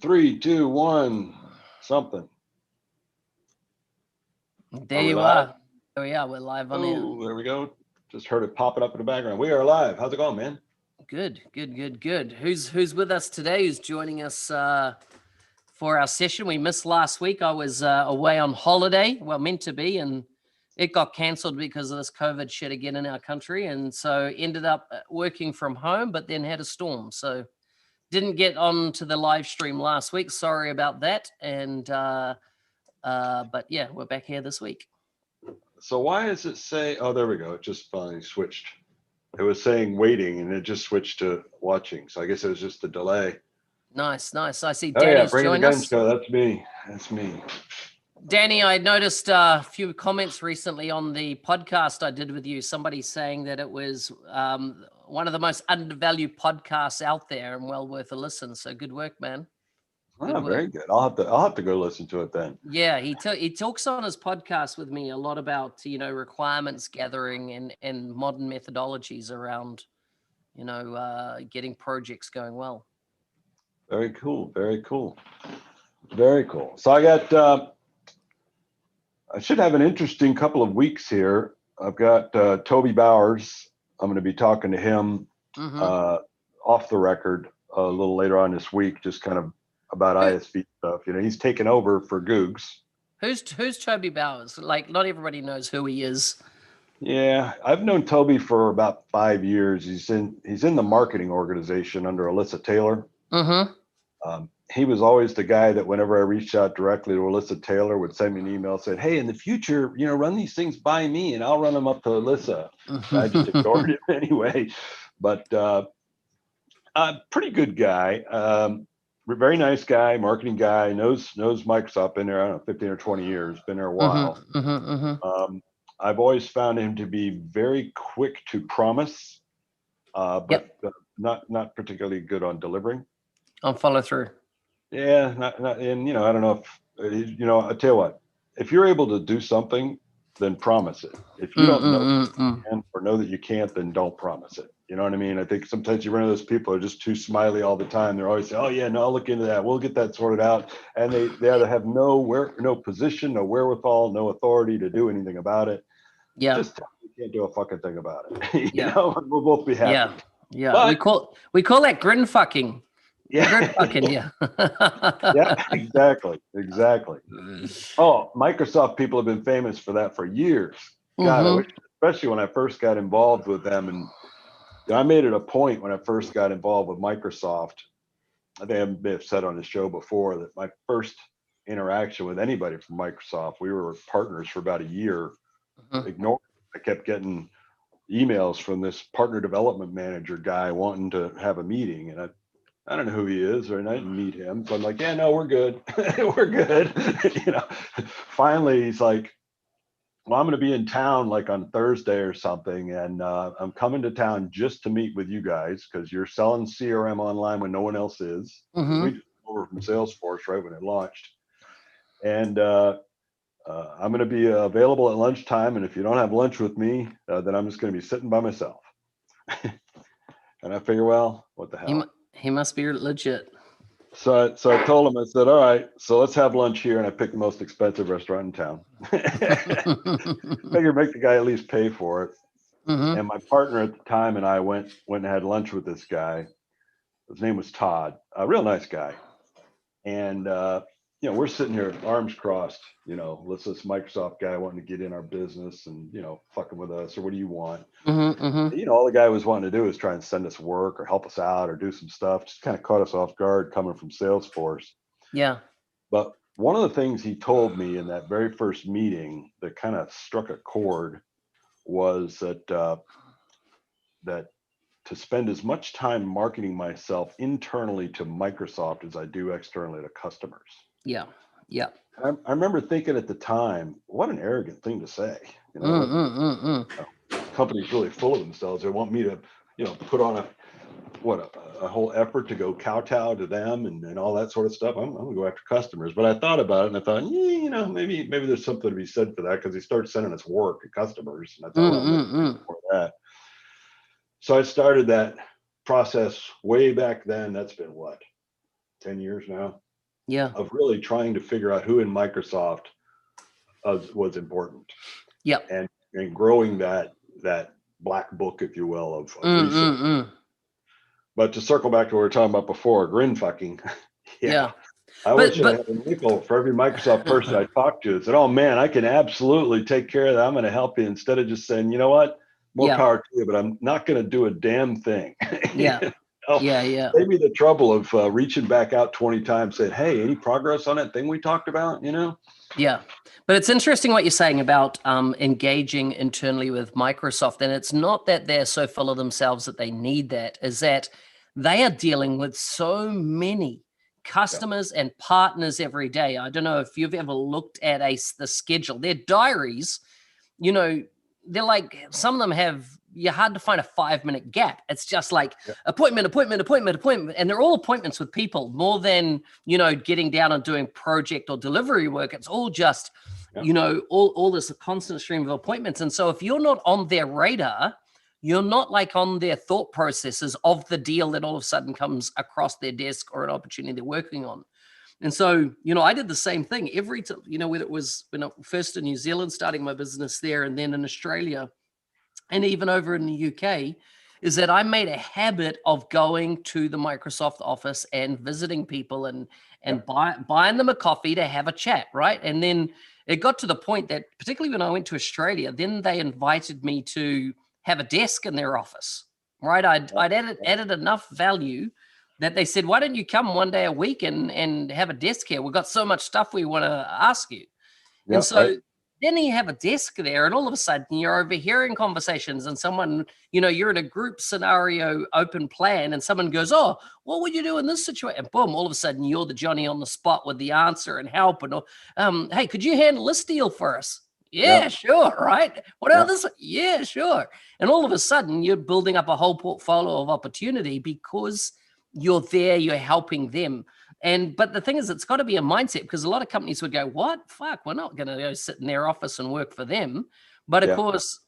Three, two, one, something. There Are we you live? are. There we are. We're live on air. Oh, there we go. Just heard it popping up in the background. We are live. How's it going, man? Good, good, good, good. Who's with us today? Who's joining us for our session? We missed last week. I was away on holiday. Well, meant to be, and it got cancelled because of this COVID shit again in our country, and so ended up working from home. But then had a storm, so didn't get on to the live stream last week. Sorry about that. And but yeah, we're back here this week. So why does it say, oh, there we go. It just finally switched. It was saying waiting and it just switched to watching. So I guess it was just a delay. Nice, nice. I see Oh yeah, Danny's bring the joined gun us. show. That's me. That's me. Danny, I noticed a few comments recently on the podcast I did with you. Somebody saying that it was one of the most undervalued podcasts out there and well worth a listen. So good work, man. Good Oh, work. very good. I'll have to go listen to it then. Yeah, he talks on his podcast with me a lot about requirements gathering and modern methodologies around getting projects going well. Very cool. Very cool. Very cool. So I should have an interesting couple of weeks here. I've got Toby Bowers. I'm going to be talking to him Mm-hmm. off the record a little later on this week, just kind of about Who, ISV stuff. He's taken over for Googs. who's Toby Bowers? Like, not everybody knows who he is. Yeah, I've known Toby for about 5 years. He's in the marketing organization under Alyssa Taylor. Mm-hmm. He was always the guy that whenever I reached out directly to Alyssa Taylor would send me an email saying, "Hey, in the future, run these things by me and I'll run them up to Alyssa." I just ignored him anyway. But pretty good guy, very nice guy, marketing guy, knows Microsoft. Been there, I don't know, 15 or 20 years. Been there a while. Mm-hmm, mm-hmm, mm-hmm. I've always found him to be very quick to promise, but Yep. not particularly good on delivering. On follow through. Yeah, not, and I don't know if I tell you what, if you're able to do something, then promise it. If you don't know Mm-mm-mm-mm. and or know that you can't, then don't promise it. You know what I mean? I think sometimes you run into those people who are just too smiley all the time. They're always saying, "Oh yeah, no, I'll look into that. We'll get that sorted out." And they either have no position, no wherewithal, no authority to do anything about it. Yeah, Just tell them you can't do a fucking thing about it. yeah, And we'll both be happy. yeah, yeah. We But call we call that grin fucking. Grin yeah, fucking, yeah. yeah, exactly. Oh, Microsoft people have been famous for that for years. God, I wish, Mm-hmm. especially when I first got involved with them, and I made it a point when I first got involved with Microsoft. I think I've said on the show before that my first interaction with anybody from Microsoft, we were partners for about a year. Mm-hmm. Ignored. I kept getting emails from this partner development manager guy wanting to have a meeting, and I don't know who he is, or I didn't meet him. So I'm like, yeah, no, we're good. We're good. Finally, he's like, well, I'm going to be in town like on Thursday or something, and I'm coming to town just to meet with you guys because you're selling CRM online when no one else is. Because we Mm-hmm. just took over from Salesforce right when it launched, and I'm going to be available at lunchtime. And if you don't have lunch with me, then I'm just going to be sitting by myself. And I figure, well, what the hell? He must be legit. So I told him, I said, all right, so let's have lunch here. And I picked the most expensive restaurant in town. Figure make the guy at least pay for it. Mm-hmm. And my partner at the time and I went and had lunch with this guy. His name was Todd, a real nice guy. And we're sitting here, arms crossed, this Microsoft guy wanting to get in our business and, fucking with us, or what do you want? Mm-hmm. Mm-hmm. All the guy was wanting to do is try and send us work or help us out or do some stuff. Just kind of caught us off guard coming from Salesforce. Yeah. But one of the things he told me in that very first meeting that kind of struck a chord was that to spend as much time marketing myself internally to Microsoft as I do externally to customers. Yeah. Yeah. I remember thinking at the time, what an arrogant thing to say. Mm-mm-mm-mm. Company's really full of themselves. They want me to, put on a whole effort to go kowtow to them and all that sort of stuff. I'm gonna go after customers. But I thought about it and I thought, maybe there's something to be said for that, because he started sending us work to customers. And I thought, well, maybe Mm-mm-mm. more of that. So I started that process way back then. That's been what, 10 years now? Yeah. of really trying to figure out who in Microsoft was important, Yep. and growing that black book, if you will, of Mm, research. mm, mm. But to circle back to what we were talking about before, grin fucking, yeah. Yeah. I wish I But had a nickel for every Microsoft person I talked to that said, "Oh man, I can absolutely take care of that. I'm going to help you," instead of just saying, "You know what? More yeah. power to you, but I'm not going to do a damn thing." Yeah. You know? Yeah. Yeah. Save me the trouble of reaching back out 20 times, saying, "Hey, any progress on that thing we talked about?" You know? Yeah. But it's interesting what you're saying about engaging internally with Microsoft. And it's not that they're so full of themselves that they need that, is that they are dealing with so many customers and partners every day. I don't know if you've ever looked at the schedule, their diaries, you know, they're like, some of them have, you're hard to find a 5-minute gap. It's just like Yeah. appointment, appointment, appointment, appointment. And they're all appointments with people more than, getting down and doing project or delivery work. It's all just, Yeah. all this constant stream of appointments. And so if you're not on their radar, you're not like on their thought processes of the deal that all of a sudden comes across their desk or an opportunity they're working on. And so, I did the same thing every time, whether it was when I first in New Zealand, starting my business there, and then in Australia, and even over in the UK, is that I made a habit of going to the Microsoft office and visiting people and Yeah. buying them a coffee to have a chat, right? And then it got to the point that, particularly when I went to Australia, then they invited me to have a desk in their office, right? I'd added enough value that they said, "Why don't you come one day a week and have a desk here? We've got so much stuff we want to ask you." And Yeah. Right. so then you have a desk there, and all of a sudden you're overhearing conversations, and someone, you're in a group scenario open plan, and someone goes, "Oh, what would you do in this situation?" And boom, all of a sudden you're the Johnny on the spot with the answer and help. And hey, could you handle this deal for us? Yeah. Yeah, sure. Right. What about Yeah. this? Yeah, sure. And all of a sudden you're building up a whole portfolio of opportunity because you're there, you're helping them. But the thing is, it's got to be a mindset, because a lot of companies would go, "What? Fuck, we're not going to go sit in their office and work for them." But of Yeah. course,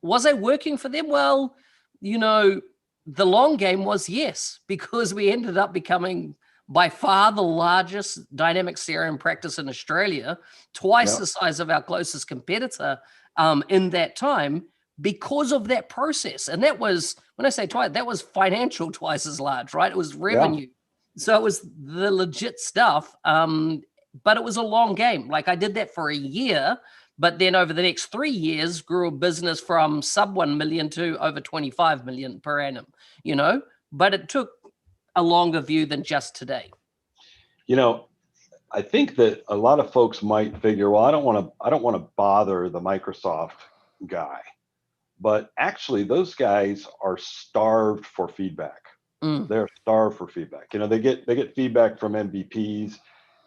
was I working for them? Well, you know, the long game was yes, because we ended up becoming by far the largest dynamic CRM practice in Australia, twice Yeah. the size of our closest competitor in that time, because of that process. And that was, when I say twice, that was financial twice as large, right? It was Yeah. revenue. So it was the legit stuff. But it was a long game. Like, I did that for a year, but then over the next 3 years grew a business from sub 1 million to over 25 million per annum, but it took a longer view than just today. You know, I think that a lot of folks might figure, well, I don't want to bother the Microsoft guy. But actually, those guys are starved for feedback. Mm. They're starved for feedback. They get feedback from MVPs,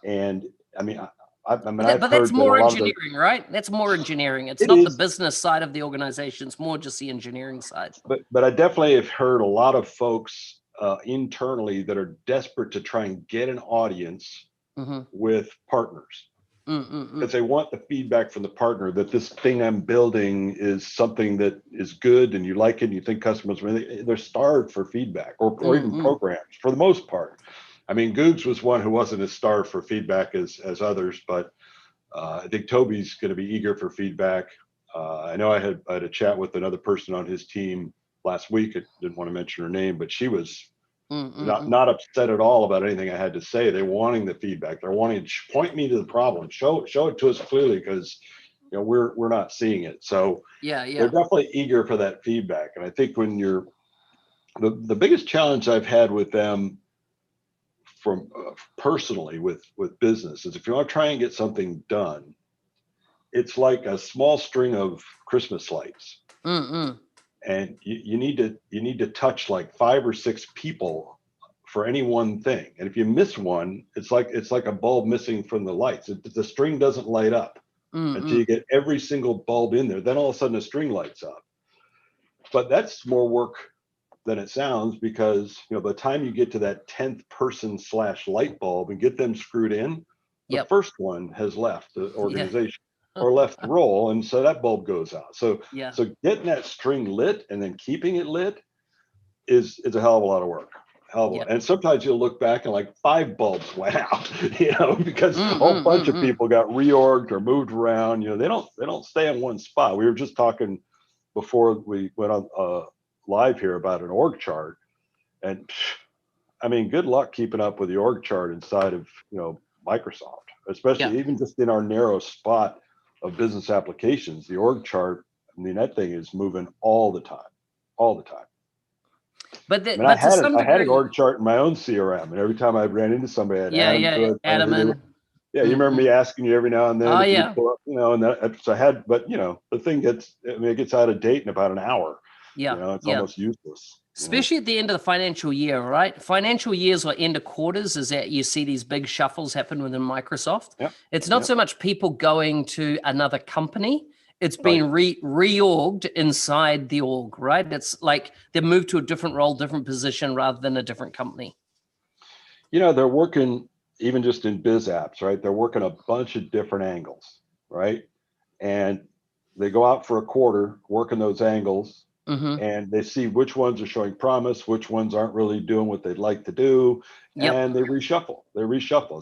and I mean, I've But that's heard that a more lot of the engineering, right? That's more engineering. It's it not the is, business side of the organization. It's more just the engineering side. but I definitely have heard a lot of folks internally that are desperate to try and get an audience Mm-hmm. with partners, Mm-mm-mm. because they want the feedback from the partner that this thing I'm building is something that is good and you like it and you think customers, they're starved for feedback, or even Mm-mm. programs for the most part. I mean, Googs was one who wasn't as starved for feedback as others, but I think Toby's going to be eager for feedback. I know I had a chat with another person on his team last week. I didn't want to mention her name, but she was Mm-mm-mm. not upset at all about anything I had to say. They're wanting the feedback. They're wanting to point me to the problem, show it to us clearly, because we're not seeing it. So Yeah, they're yeah. definitely eager for that feedback. And I think when you're the biggest challenge I've had with them from personally with business is, if you want to try and get something done, it's like a small string of Christmas lights, Mm-mm. and you need to touch like 5 or 6 people for any one thing. And if you miss one, it's like a bulb missing from the lights. The string doesn't light up until Mm-mm. you get every single bulb in there. Then all of a sudden the string lights up. But that's more work than it sounds, because by the time you get to that 10th person / light bulb and get them screwed in, the Yep. first one has left the Yeah. organization or left the role, and so that bulb goes out. So Yeah. getting that string lit and then keeping it lit is a hell of a lot of work. hell of a Yeah. lot. And sometimes you'll look back and like 5 bulbs went out, because a whole bunch of people got reorged or moved around. They don't stay in one spot. We were just talking before we went on live here about an org chart, and I mean, good luck keeping up with the org chart inside of Microsoft, especially even just in our narrow spot of business applications. The org chart, I mean, that thing is moving all the time, all the time. But I mean, but to some I had an degree, org chart in my own CRM, and every time I ran into somebody, I'd add them to it. Adam and Yeah, you remember me asking you every now and then oh if you yeah, pull up, and that, so I had, but the thing it gets out of date in about an hour. It's almost useless. Especially at the end of the financial year, right? Financial years or end of quarters is that you see these big shuffles happen within Microsoft. Yep. It's not so much people going to another company. It's Right. being reorged inside the org, right? It's like they've moved to a different role, different position rather than a different company. They're working even just in biz apps, right? They're working a bunch of different angles, right? And they go out for a quarter, working those angles, and they see which ones are showing promise, which ones aren't really doing what they'd like to do, and they reshuffle.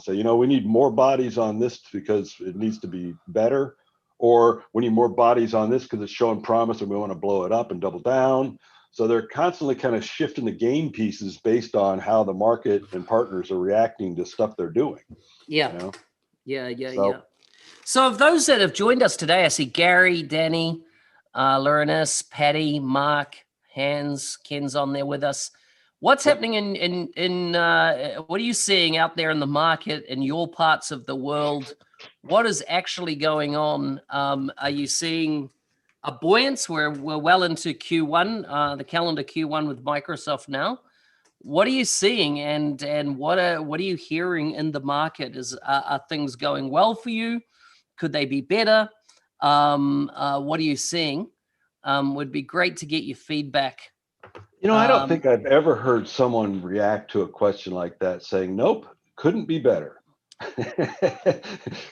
Say, we need more bodies on this because it needs to be better, or we need more bodies on this because it's showing promise and we want to blow it up and double down. So they're constantly kind of shifting the game pieces based on how the market and partners are reacting to stuff they're doing. Yeah. So of those that have joined us today, I see Gary, Danny, Laurenus, Patty, Mark, Hans, Ken's on there with us. What's happening in what are you seeing out there in the market in your parts of the world? What is actually going on? Are you seeing a buoyance? We're well into Q1, the calendar Q1 with Microsoft now. What are you seeing, and what are you hearing in the market? Are things going well for you? Could they be better? What are you seeing? Would be great to get your feedback. I don't think I've ever heard someone react to a question like that saying, nope, couldn't be better.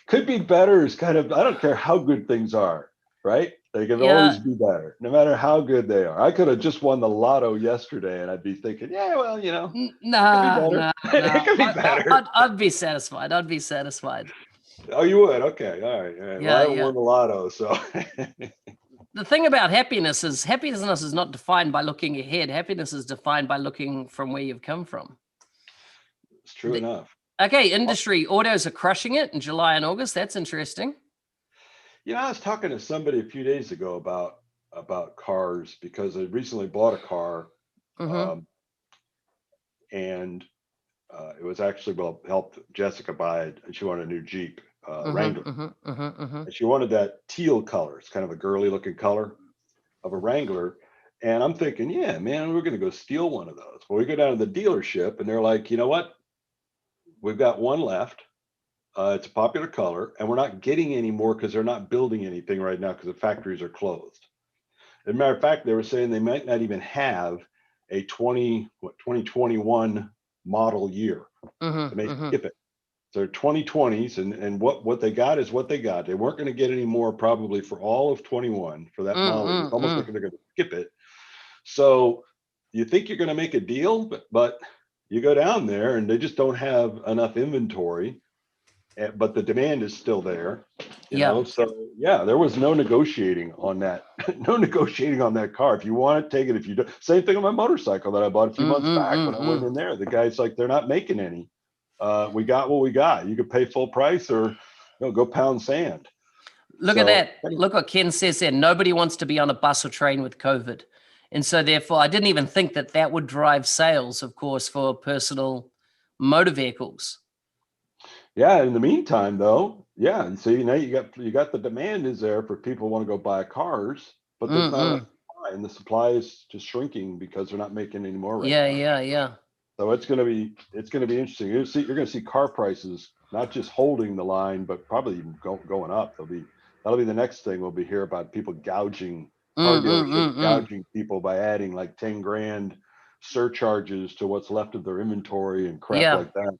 Could be better is kind of, I don't care how good things are, right? They can always be better, no matter how good they are. I could have just won the lotto yesterday and I'd be thinking, yeah, well, Nah. It could be better. I'd be satisfied. Oh, you would? Okay. All right. Well, I haven't won the lotto, so. The thing about happiness is not defined by looking ahead. Happiness is defined by looking from where you've come from. It's true enough. Okay, industry autos are crushing it in July and August. That's interesting. I was talking to somebody a few days ago about cars because I recently bought a car, and it was actually helped Jessica buy it, and she wanted a new Jeep Wrangler, and she wanted that teal color. It's kind of a girly looking color of a Wrangler, and I'm thinking, yeah, man, we're gonna go steal one of those. Well, we go down to the dealership, and they're like, you know what? We've got one left. It's a popular color, and we're not getting any more because they're not building anything right now because the factories are closed. As a matter of fact, they were saying they might not even have a 2021 model year. They may skip it. So 2020s, and what they got is what they got. They weren't going to get any more probably for all of 21 for that model. It's almost like they're going to skip it. So you think you're going to make a deal, but you go down there and they just don't have enough inventory. But the demand is still there, So there was no negotiating on that. No negotiating on that car. If you want it, take it. If you don't, same thing on my motorcycle that I bought a few months back when I went in there. The guy's like, they're not making any. We got what we got. You could pay full price or go pound sand. Look at that. Look what Ken says there. Nobody wants to be on a bus or train with COVID. And so therefore, I didn't even think that would drive sales, of course, for personal motor vehicles. Yeah. In the meantime, though, and so you got the demand is there for people who want to go buy cars, but there's not enough supply, and the supply is just shrinking because they're not making any more right now. Yeah. So it's gonna be interesting. You're gonna see car prices not just holding the line, but probably even going up. That'll be the next thing we'll be hear about, people gouging car dealerships, gouging people by adding like 10 grand surcharges to what's left of their inventory and crap like that.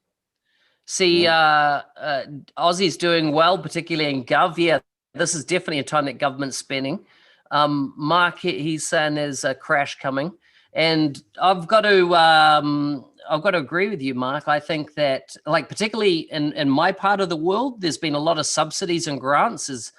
See, Aussie's doing well, particularly in Gov. Yeah, this is definitely a time that government's spending. Mark, he's saying there's a crash coming. And I've got to I've got to agree with you, Mark. I think that, like, particularly in my part of the world, there's been a lot of subsidies and grants.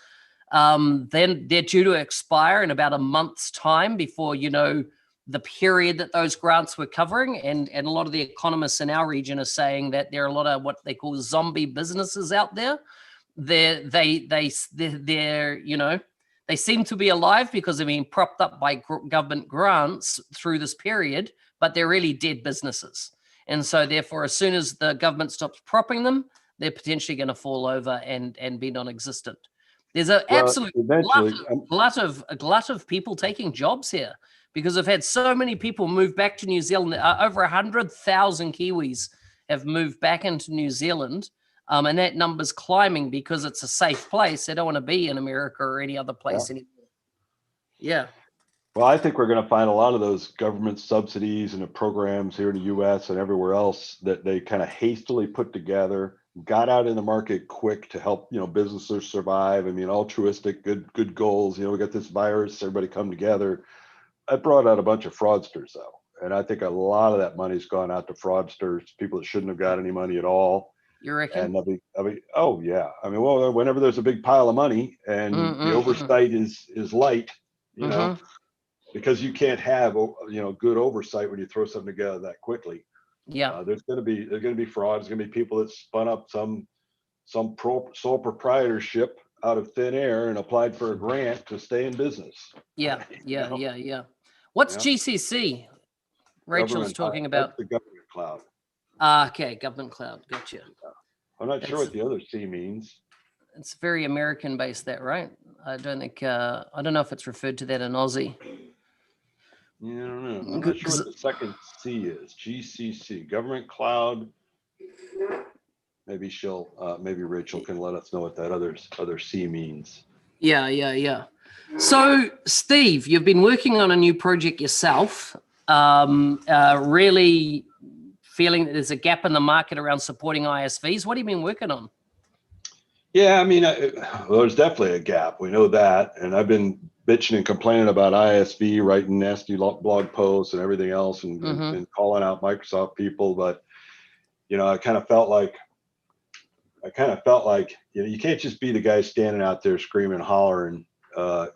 Then they're due to expire in about a month's time before, the period that those grants were covering. And a lot of the economists in our region are saying that there are a lot of what they call zombie businesses out there. They're they seem to be alive because they're being propped up by government grants through this period, but they're really dead businesses. And so therefore, as soon as the government stops propping them, they're potentially going to fall over and be non-existent. There's an absolute eventually, glut of people taking jobs here because I've had so many people move back to New Zealand. Over 100,000 Kiwis have moved back into New Zealand. And that number's climbing because it's a safe place. They don't want to be in America or any other place anymore. Yeah. Well, I think we're going to find a lot of those government subsidies and the programs here in the U.S. and everywhere else that they kind of hastily put together, got out in the market quick to help, businesses survive. I mean, altruistic, good goals. We got this virus, everybody come together. That brought out a bunch of fraudsters, though. And I think a lot of that money's gone out to fraudsters, people that shouldn't have got any money at all. You reckon? And oh yeah. I mean, well, whenever there's a big pile of money and the oversight is light, because you can't have good oversight when you throw something together that quickly. Yeah. There's going to be fraud. There's going to be people that spun up some sole proprietorship out of thin air and applied for a grant to stay in business. Yeah. What's GCC? Rachel's talking about the government cloud. Okay, government cloud. Gotcha. I'm not sure what the other C means. It's very American based, that, right? I don't know if it's referred to that in Aussie. Yeah, I don't know. I'm not sure what the second C is. GCC, government cloud. Maybe maybe Rachel can let us know what that other C means. Yeah. So, Steve, you've been working on a new project yourself. Really feeling that there's a gap in the market around supporting ISVs. What have you been working on? Yeah, I mean, there's definitely a gap. We know that. And I've been bitching and complaining about ISV, writing nasty blog posts and everything else and calling out Microsoft people. But, I kind of felt like, you can't just be the guy standing out there screaming and hollering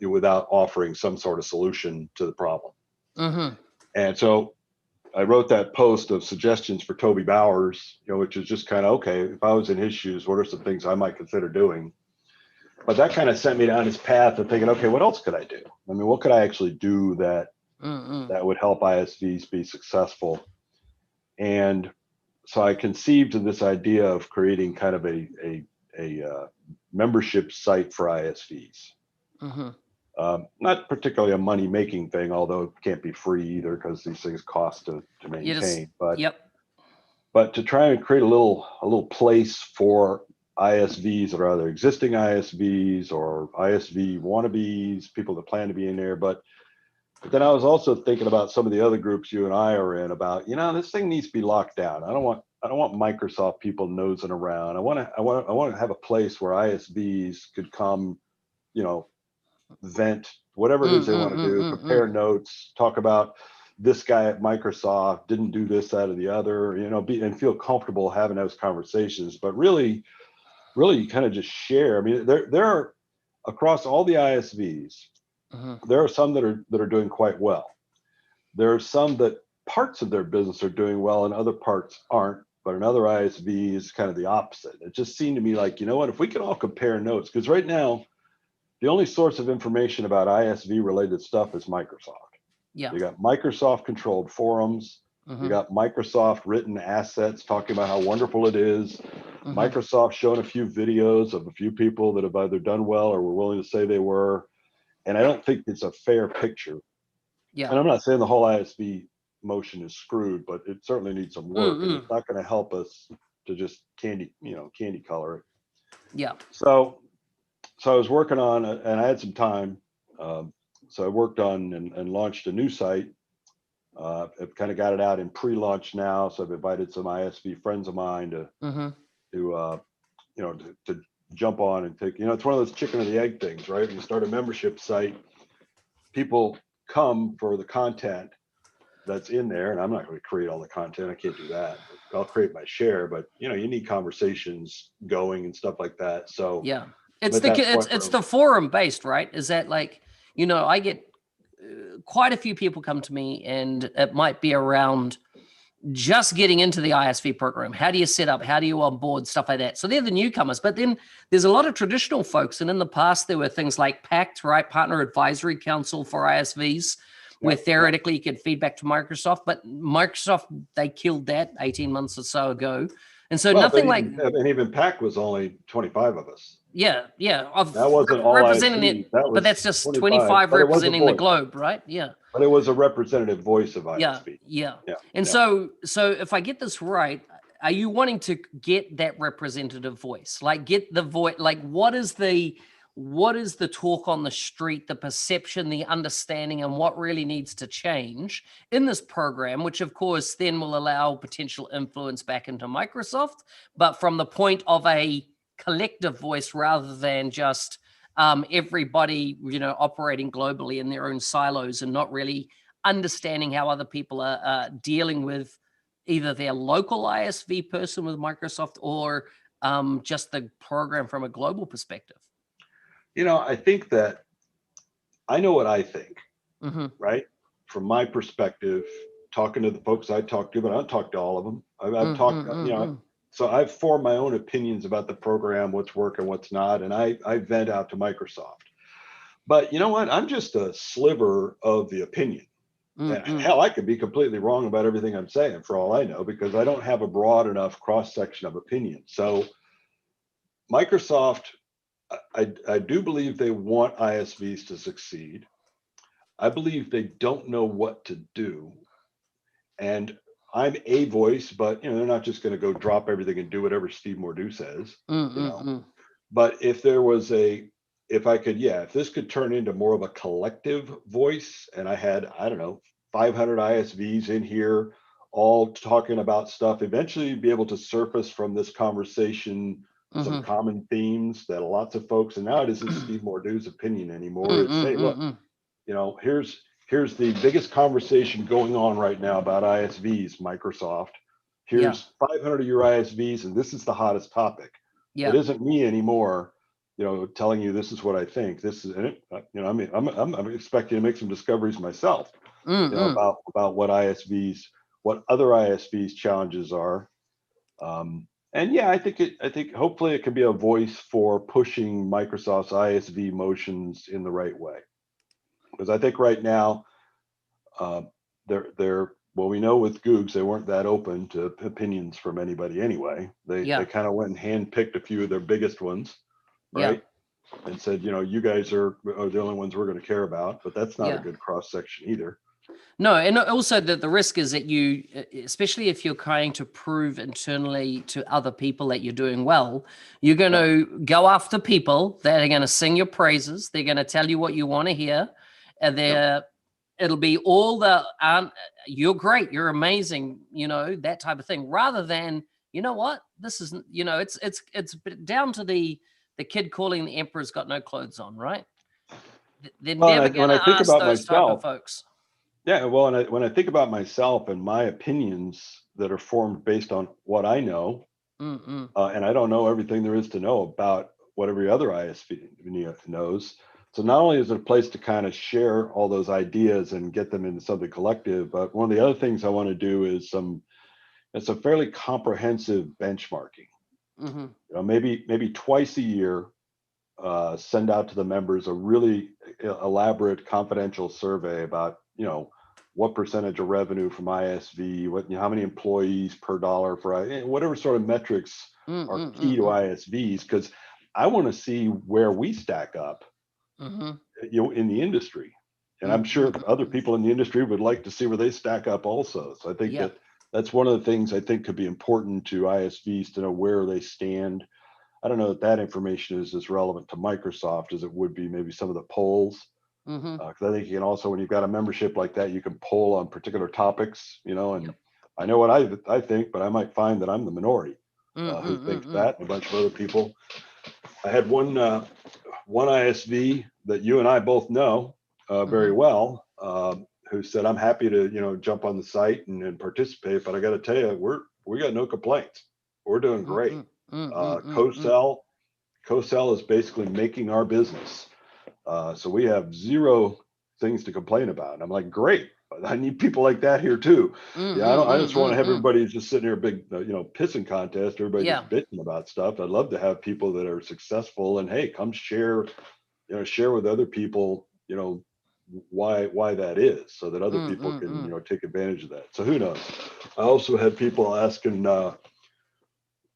without offering some sort of solution to the problem. And so I wrote that post of suggestions for Toby Bowers, which is just kind of, okay, if I was in his shoes, what are some things I might consider doing? But that kind of sent me down this path of thinking, okay, what else could I do? I mean, what could I actually do that would help ISVs be successful? And so I conceived of this idea of creating kind of a membership site for ISVs. Not particularly a money making thing, although it can't be free either because these things cost to maintain. But to try and create a little place for ISVs that are either existing ISVs or ISV wannabes, people that plan to be in there. But then I was also thinking about some of the other groups you and I are in about, this thing needs to be locked down. I don't want Microsoft people nosing around. I want to have a place where ISVs could come, vent whatever it is they want to do, compare notes, talk about this guy at Microsoft didn't do this, that, or the other, and feel comfortable having those conversations. But really you kind of just share. I mean, there are across all the ISVs, there are some that are doing quite well. There are some that parts of their business are doing well and other parts aren't. But another ISV is kind of the opposite. It just seemed to me like, if we can all compare notes, because right now, the only source of information about ISV related stuff is Microsoft. Yeah. You got Microsoft controlled forums. You got Microsoft written assets talking about how wonderful it is. Microsoft showing a few videos of a few people that have either done well or were willing to say they were. And I don't think it's a fair picture. Yeah. And I'm not saying the whole ISV motion is screwed, but it certainly needs some work. And it's not going to help us to just candy color it. Yeah. So I was working on, and I had some time. So I worked on and launched a new site. I've kind of got it out in pre-launch now. So I've invited some ISV friends of mine to jump on and take, it's one of those chicken or the egg things, right? You start a membership site, people come for the content, that's in there, and I'm not going to create all the content. I can't do that. I'll create my share, but you know, you need conversations going and stuff like that. So Yeah. I'm It's at the that it's point it's where, the forum based, right? Is that like, I get quite a few people come to me, and it might be around just getting into the ISV program. How do you set up? How do you onboard? Stuff like that. So they're the newcomers. But then there's a lot of traditional folks. And in the past, there were things like PACT, right? Partner Advisory Council for ISVs, where theoretically you could feedback to Microsoft. But Microsoft, they killed that 18 months or so ago. And so well, nothing but like, even PAC was only 25 of us. yeah, of That wasn't all representing ISVs. it. That But was that's just 25, 25 but it was a representing the voice. globe, right? Yeah. But it was a representative voice of Yeah, ISV. yeah. Yeah. And yeah. so if I get this right, are you wanting to get that representative voice? Like get the voice, like what is the talk on the street, the perception, the understanding, and what really needs to change in this program, which of course then will allow potential influence back into Microsoft, but from the point of a collective voice rather than just everybody, operating globally in their own silos and not really understanding how other people are dealing with either their local ISV person with Microsoft or just the program from a global perspective. I think that I know what I think, Mm-hmm. right? From my perspective, talking to the folks I talk to, but I don't talk to all of them. I've talked, so I've formed my own opinions about the program, what's working, what's not, and I vent out to Microsoft. But you know what? I'm just a sliver of the opinion. Hell, I could be completely wrong about everything I'm saying for all I know, because I don't have a broad enough cross section of opinion. So Microsoft, I do believe they want ISVs to succeed. I believe they don't know what to do. And I'm a voice, but they're not just going to go drop everything and do whatever Steve Mordue says. But if this could turn into more of a collective voice, and I had, I don't know, 500 ISVs in here all talking about stuff, eventually you'd be able to surface from this conversation some common themes that lots of folks, and now it isn't Steve Mordue's opinion anymore. It's, hey, look, here's the biggest conversation going on right now about ISVs, Microsoft. Here's 500 of your ISVs, and this is the hottest topic. It isn't me anymore, telling you this is what I think. This is, I'm expecting to make some discoveries myself, about what other ISVs challenges are. And I think hopefully it can be a voice for pushing Microsoft's ISV motions in the right way. Because I think right now, we know with Googs, they weren't that open to opinions from anybody anyway. They kind of went and handpicked a few of their biggest ones, right? And said, you guys are the only ones we're going to care about, but that's not a good cross section either. No, and also the risk is that you, especially if you're trying to prove internally to other people that you're doing well, you're going to go after people that are going to sing your praises. They're going to tell you what you want to hear, and it'll be all the you're great, you're amazing, that type of thing. Rather than what this is, it's down to the kid calling the emperor's got no clothes on, right? They're never going to ask those type of folks. Yeah, well, and when I think about myself and my opinions that are formed based on what I know, and I don't know everything there is to know about what every other ISV knows. So not only is it a place to kind of share all those ideas and get them into something collective, but one of the other things I want to do is some fairly comprehensive benchmarking. Maybe twice a year, send out to the members a really elaborate confidential survey about what percentage of revenue from ISV, how many employees per dollar for whatever sort of metrics are key to ISVs, because I want to see where we stack up in the industry. And I'm sure other people in the industry would like to see where they stack up also. So I think that's one of the things I think could be important to ISVs to know where they stand. I don't know that information is as relevant to Microsoft as it would be maybe some of the polls. Because I think you can also, when you've got a membership like that, you can poll on particular topics, and I know what I think, but I might find that I'm the minority who thinks that, and a bunch of other people. I had one ISV that you and I both know very well, who said, I'm happy to, jump on the site and participate, but I got to tell you, we got no complaints. We're doing great. Co-sell is basically making our business. So we have zero things to complain about. And I'm like, great. I need people like that here too. I just want to have everybody just sitting here, big, pissing contest. Everybody just bitching about stuff. I'd love to have people that are successful and hey, come share with other people, why that is, so that other people can, take advantage of that. So who knows? I also had people asking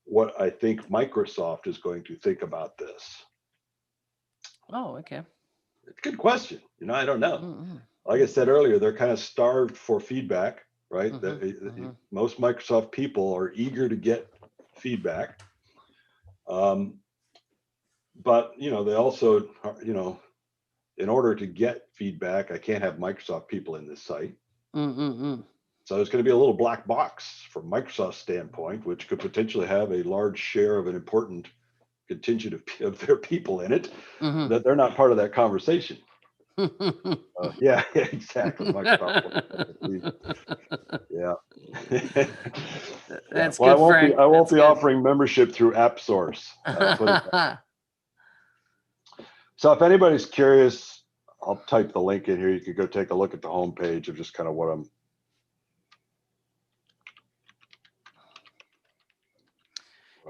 what I think Microsoft is going to think about this. Oh, okay. It's a good question. I don't know. Like I said earlier, they're kind of starved for feedback, right? Most Microsoft people are eager to get feedback. But, they also, in order to get feedback, I can't have Microsoft people in this site. So it's going to be a little black box from Microsoft's standpoint, which could potentially have a large share of an important contingent of their people in it, that they're not part of that conversation. Yeah, exactly. Yeah. That's well, good, Frank. I won't be offering membership through AppSource. So if anybody's curious, I'll type the link in here. You could go take a look at the homepage of just kind of what I'm.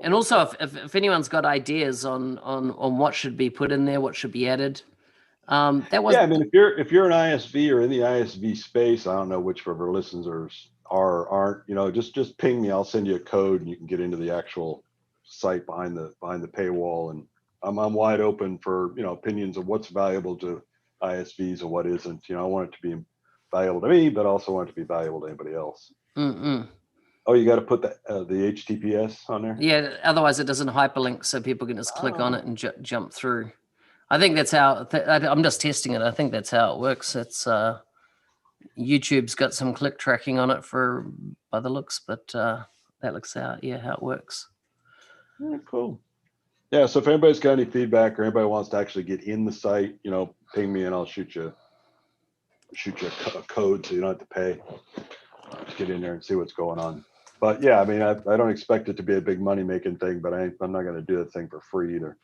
And also, if anyone's got ideas on what should be put in there, what should be added, that was. Yeah, I mean, if you're an ISV or in the ISV space, I don't know which of our listeners are or aren't. Just ping me. I'll send you a code, and you can get into the actual site behind the paywall. And I'm wide open for opinions of what's valuable to ISVs and what isn't. I want it to be valuable to me, but also want it to be valuable to anybody else. Oh, you got to put the HTTPS on there? Yeah, otherwise it doesn't hyperlink, so people can just click on it and jump through. I think that's how, I'm just testing it. I think that's how it works. It's YouTube's got some click tracking on it by the looks, but that looks how it works. Yeah, cool. Yeah, so if anybody's got any feedback or anybody wants to actually get in the site, ping me and I'll shoot you a code so you don't have to pay. Just get in there and see what's going on. But yeah, I mean, I don't expect it to be a big money making thing, but I'm not going to do the thing for free either.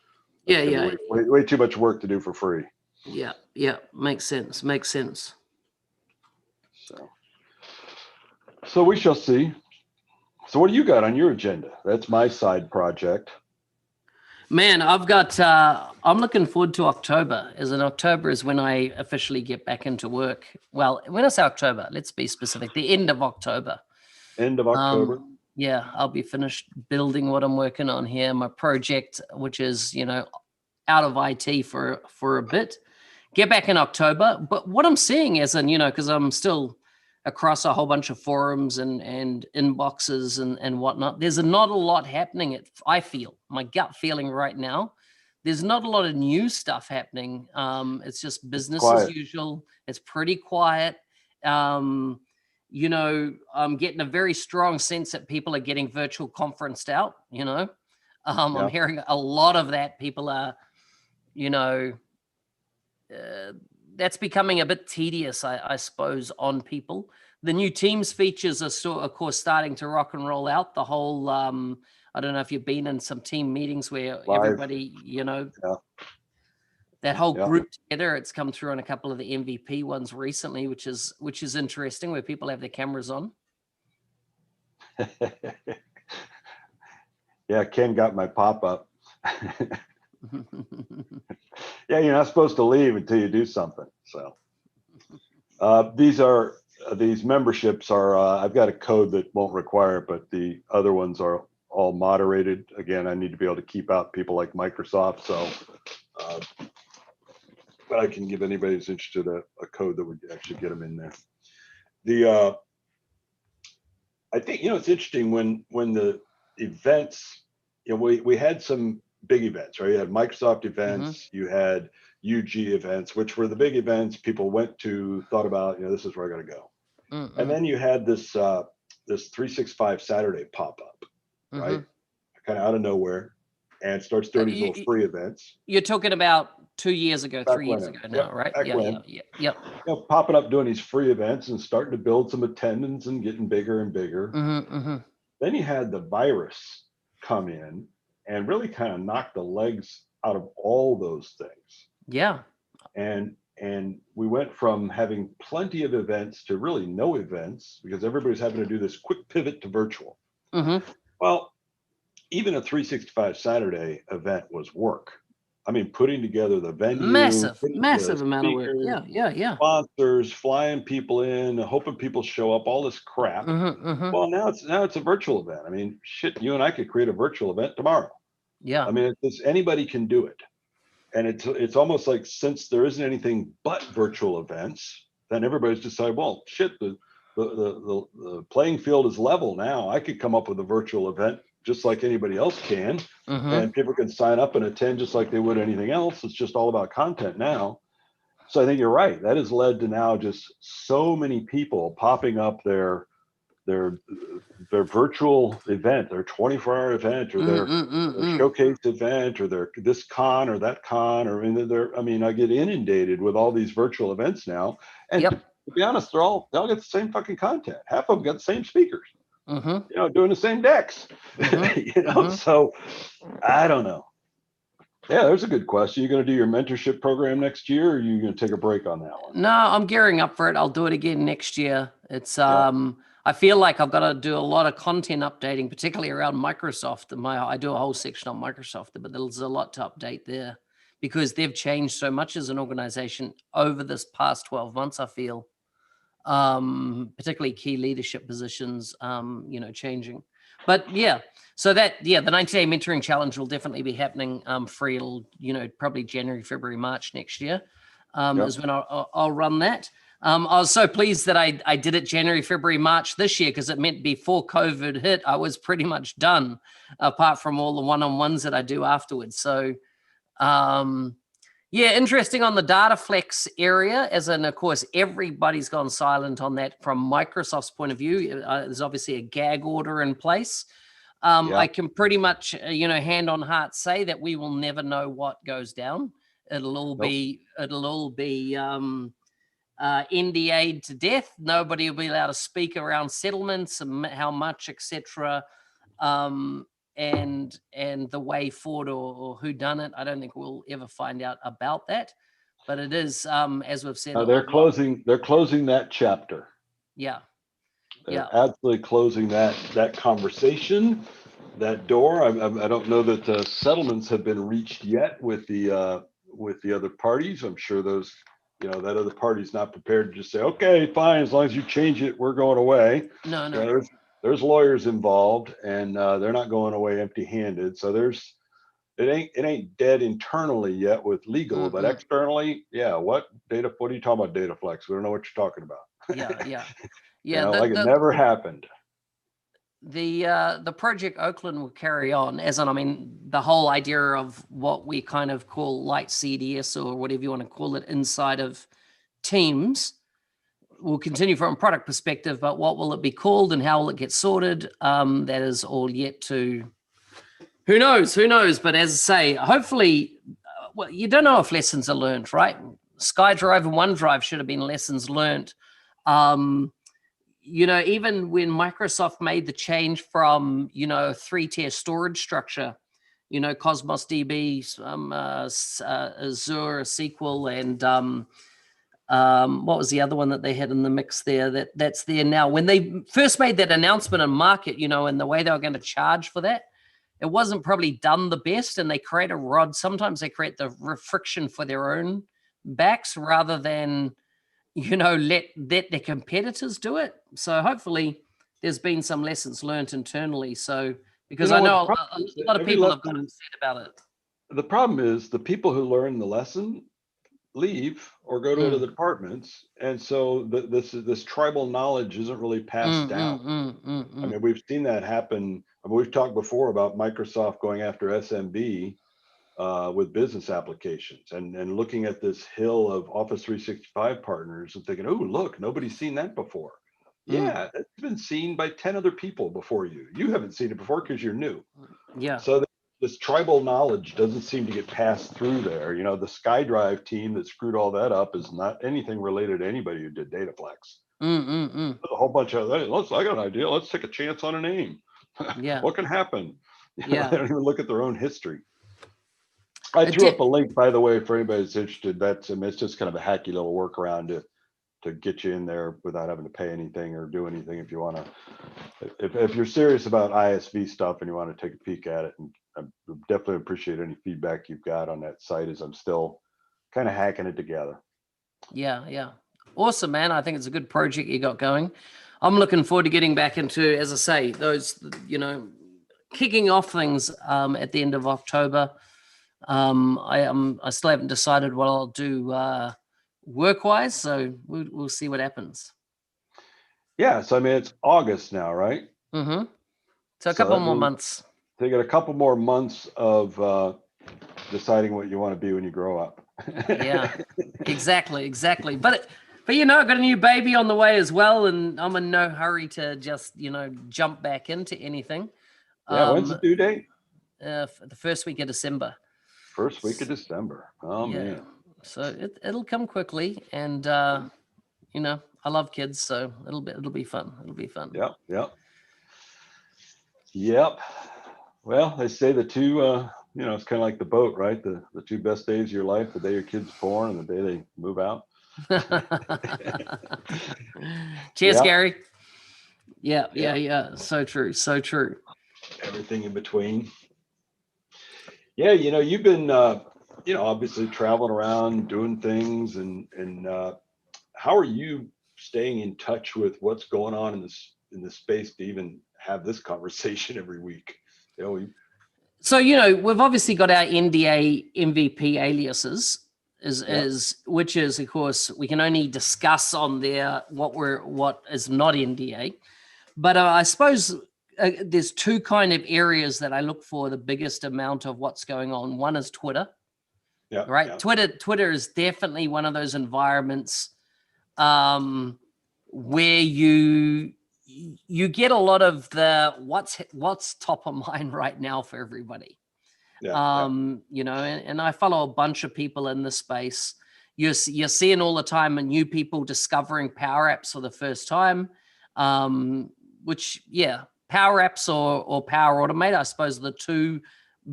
Yeah. Way too much work to do for free. Yeah. Makes sense. So we shall see. So what do you got on your agenda? That's my side project. Man, I've got, I'm looking forward to October, as in October is when I officially get back into work. Well, when I say October, let's be specific, the end of October. End of October? Yeah, I'll be finished building what I'm working on here, my project, which is, out of IT for a bit. Get back in October. But what I'm seeing is, and, because I'm still across a whole bunch of forums and inboxes and whatnot, there's not a lot happening. I feel, my gut feeling right now, there's not a lot of new stuff happening. It's just business as usual. It's pretty quiet. I'm getting a very strong sense that people are getting virtual conferenced out, I'm hearing a lot of that. People are, that's becoming a bit tedious, I suppose, on people. The new Teams features are of course, starting to rock and roll out. The whole, I don't know if you've been in some team meetings where everybody, that whole group together. It's come through on a couple of the MVP ones recently, which is interesting, where people have their cameras on. Yeah, Ken got my pop-up. Yeah, you're not supposed to leave until you do something. So these memberships are, I've got a code that won't require it, but the other ones are all moderated. Again, I need to be able to keep out people like Microsoft. So, but I can give anybody who's interested a code that would actually get them in there. I think, it's interesting when the events, we had some big events, right? You had Microsoft events, you had UG events, which were the big events people went to, thought about, this is where I got to go. And then you had this 365 Saturday pop up, right? Kind of out of nowhere, and starts doing these little free events. You're talking about 2 years ago, Back 3 years when. ago now, Yep, right? back Yeah, when. yep. Popping up doing these free events and starting to build some attendance and getting bigger and bigger. Then you had the virus come in and really kind of knock the legs out of all those things. Yeah. And we went from having plenty of events to really no events because everybody's having to do this quick pivot to virtual. Well, even a 365 Saturday event was work. I mean, putting together the venue, Massive the amount of work. speakers, Yeah. sponsors, flying people in, hoping people show up, all this crap. Well, now it's a virtual event. I mean, shit, you and I could create a virtual event tomorrow. Yeah. I mean, anybody can do it. And it's almost like since there isn't anything but virtual events, then everybody's decided, well, shit, the playing field is level now. I could come up with a virtual event just like anybody else can, and people can sign up and attend just like they would anything else. It's just all about content now. So I think you're right. That has led to now just so many people popping up their virtual event, their 24-hour event, or their showcase event, or their this con or that con, or I mean, I get inundated with all these virtual events now. And to be honest, they all get the same fucking content. Half of them got the same speakers, doing the same decks. So I don't know. Yeah, there's a good question. You going to do your mentorship program next year, or are you going to take a break on that one? No, I'm gearing up for it. I'll do it again next year. It's I feel like I've got to do a lot of content updating, particularly around Microsoft. I do a whole section on Microsoft, but there's a lot to update there because they've changed so much as an organization over this past 12 months, I feel. Particularly key leadership positions, changing. But yeah, so the 90-day mentoring challenge will definitely be happening free. It'll, probably January, February, March next year is when I'll run that. I was so pleased that I did it January, February, March this year because it meant before COVID hit, I was pretty much done, apart from all the one-on-ones that I do afterwards. So, yeah, interesting on the data flex area, as in, of course, everybody's gone silent on that from Microsoft's point of view. There's obviously a gag order in place. I can pretty much, hand on heart say that we will never know what goes down. It'll all be NDA'd to death. Nobody will be allowed to speak around settlements and how much, etc. And the way forward or who done it. I don't think we'll ever find out about that. But it is, as we've said, they're closing that chapter. Yeah. They're absolutely closing that conversation, that door. I don't know that the settlements have been reached yet with the other parties. I'm sure those, that other party's not prepared to just say, okay, fine, as long as you change it, we're going away. No. There's lawyers involved, and they're not going away empty-handed. So it ain't dead internally yet with legal, but externally, what are you talking about, data flex? We don't know what you're talking about. Yeah. Like it never happened. The Project Oakland will carry on, the whole idea of what we kind of call light CDS or whatever you want to call it inside of Teams will continue from a product perspective, but what will it be called and how will it get sorted? That is all yet to, who knows? But as I say, hopefully, you don't know if lessons are learned, right? SkyDrive and OneDrive should have been lessons learned. Even when Microsoft made the change from, 3-tier storage structure, Cosmos DB, Azure, SQL, and what was the other one that they had in the mix there? That's there now. When they first made that announcement in market, and the way they were going to charge for that, it wasn't probably done the best, and they create a rod. Sometimes they create the friction for their own backs rather than, let their competitors do it. So hopefully there's been some lessons learned internally. So, because I know a lot of people have got upset about it. The problem is the people who learn the lesson leave or go to other departments. And so this tribal knowledge isn't really passed down. I mean, we've seen that happen. I mean, we've talked before about Microsoft going after SMB with business applications and looking at this hill of Office 365 partners and thinking, oh, look, nobody's seen that before. Yeah, it's been seen by 10 other people before you. You haven't seen it before because you're new. Yeah. So this tribal knowledge doesn't seem to get passed through there. You know, the SkyDrive team that screwed all that up is not anything related to anybody who did Dataflex. A whole bunch of, hey, I got an idea. Let's take a chance on a name. Yeah. What can happen? Yeah. They don't even look at their own history. I threw up a link, by the way, for anybody that's interested. It's just kind of a hacky little workaround to get you in there without having to pay anything or do anything if you want to. If you're serious about ISV stuff and you want to take a peek at it, and I definitely appreciate any feedback you've got on that site, as I'm still kind of hacking it together. Yeah. Awesome, man. I think it's a good project you got going. I'm looking forward to getting back into, as I say, those, kicking off things at the end of October. I still haven't decided what I'll do work-wise, so we'll see what happens. Yeah, so I mean, it's August now, right? Mm-hmm. So a couple more months. So you got a couple more months of deciding what you want to be when you grow up. Yeah, exactly. But I've got a new baby on the way as well, and I'm in no hurry to just jump back into anything. Yeah, when's the due date? The first week of December. First week of December. Oh yeah. Man. So it'll come quickly, and I love kids, so it'll be fun. It'll be fun. Yep. Well, they say the two, it's kind of like the boat, right? The two best days of your life: the day your kid's born and the day they move out. Cheers, Gary. Yeah. So true. Everything in between. Yeah, you've been, obviously traveling around, doing things, and how are you staying in touch with what's going on in this space to even have this conversation every week? So we've obviously got our NDA MVP aliases, which is of course we can only discuss on there what is not NDA, but I suppose there's two kind of areas that I look for the biggest amount of what's going on. One is Twitter. Yeah. Right. Yeah. Twitter is definitely one of those environments where you get a lot of the what's top of mind right now for everybody. Yeah. And I follow a bunch of people in the space. You're seeing all the time and new people discovering PowerApps for the first time, which PowerApps or Power Automate, I suppose, are the two